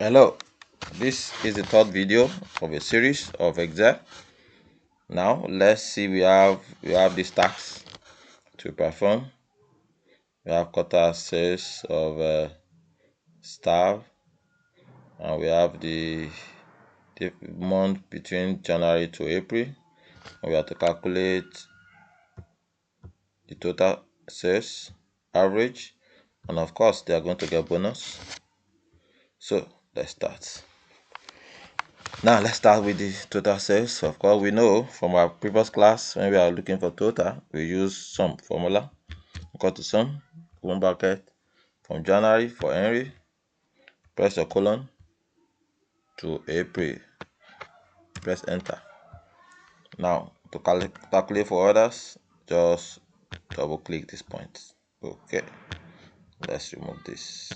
Hello, this is the third video of a series of exam. Now let's see, we have these tasks to perform. We have quarter sales of staff, and we have the month between January to April. And we have to calculate the total sales average, and of course they are going to get bonus. So let's start. Now let's start with the total sales. Of course, we know from our previous class when we are looking for total, we use sum formula. Equal to sum, open bracket, from January for Henry, press your colon to April, press enter. Now to calculate for others, just double click this point. Okay, let's remove this.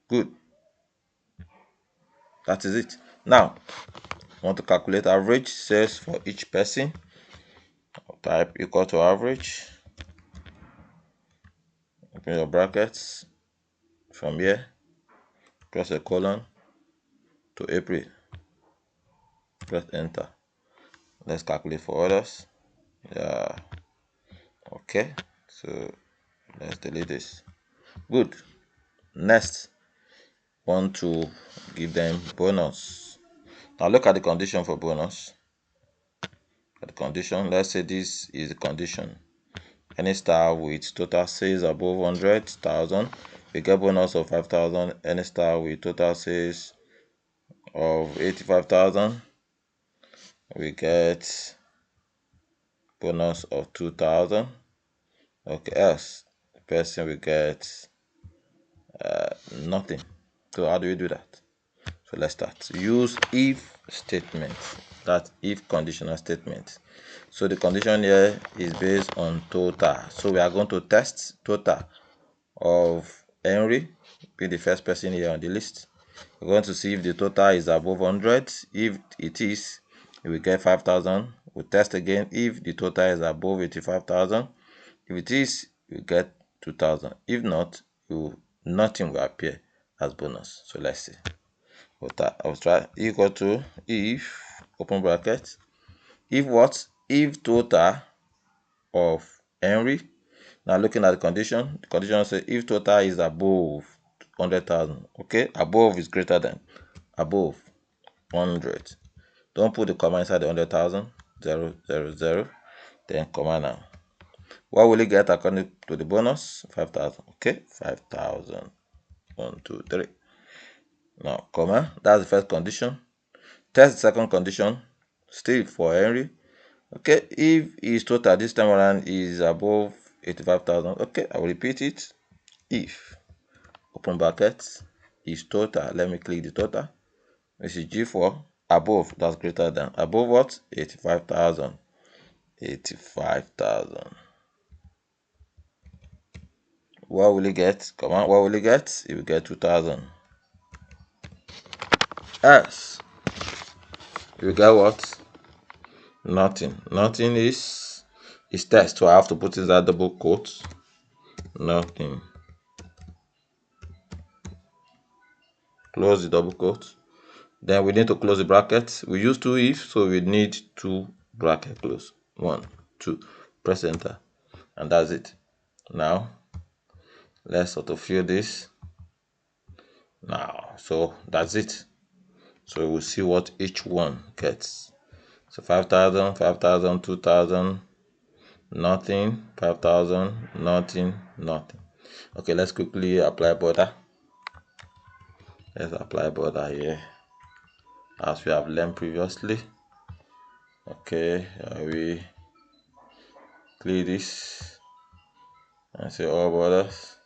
Good, that is it. Now I want to calculate average sales for each person. Type equal to average, open your brackets, from here press a colon to April, press enter. Let's calculate for others. Yeah, okay, so let's delete this. Good. Next, want to give them bonus. Now look at the condition for bonus. At the condition, let's say this is the condition. Any star with total sales above 100,000, we get bonus of 5,000. Any star with total sales of 85,000, we get bonus of 2,000. Okay, else the person will get nothing. So how do we do that? So let's start. Use if statement, that if conditional statement. So the condition here is based on total. So we are going to test total of Henry, be the first person here on the list. We're going to see if the total is above 100. If it is, we will get 5,000. We'll test again if the total is above 85,000. If it is, we get 2,000. If not, nothing will appear as bonus. So let's see. I'll try equal to if, open bracket, if what? If total of Henry. Now looking at the condition says if total is above 100,000. Okay, above is greater than, above 100. Don't put the comma inside the 100,000. 0, 0, 0. Then comma now. What will you get according to the bonus? 5,000. Okay, 5,000. 1, 2, 3. Now, comma. That's the first condition. Test the second condition. Still for Henry. Okay, if his total this time around is above 85,000. Okay, I will repeat it. If, open brackets, is total. Let me click the total. This is G4. Above, that's greater than. Above what? 85,000. 85,000. What will you get? Come on, what will you get? You will get 2,000. Else, you will get what? Nothing. Nothing is test, so I have to put in that double quote. Nothing. Close the double quote. Then we need to close the bracket. We use two if, so we need two bracket close. 1, 2. Press enter, and that's it. Now let's autofill this. Now, so that's it. So we'll see what each one gets. So 5,000, 5,000, 2,000, nothing, 5,000, nothing, nothing. Okay, let's quickly apply border. Let's apply border here as we have learned previously. Okay, we clear this and say all borders.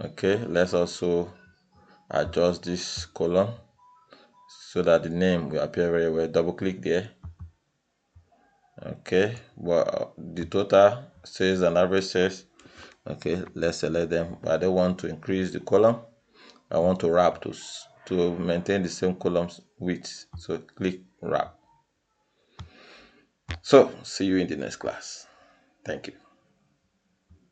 Okay, let's also adjust this column so that the name will appear very well. Double click there. Okay, well, the total sales and average sales. Okay, let's select them, but I don't want to increase the column. I want to wrap to maintain the same columns width. So click wrap. So see you in the next class. Thank you.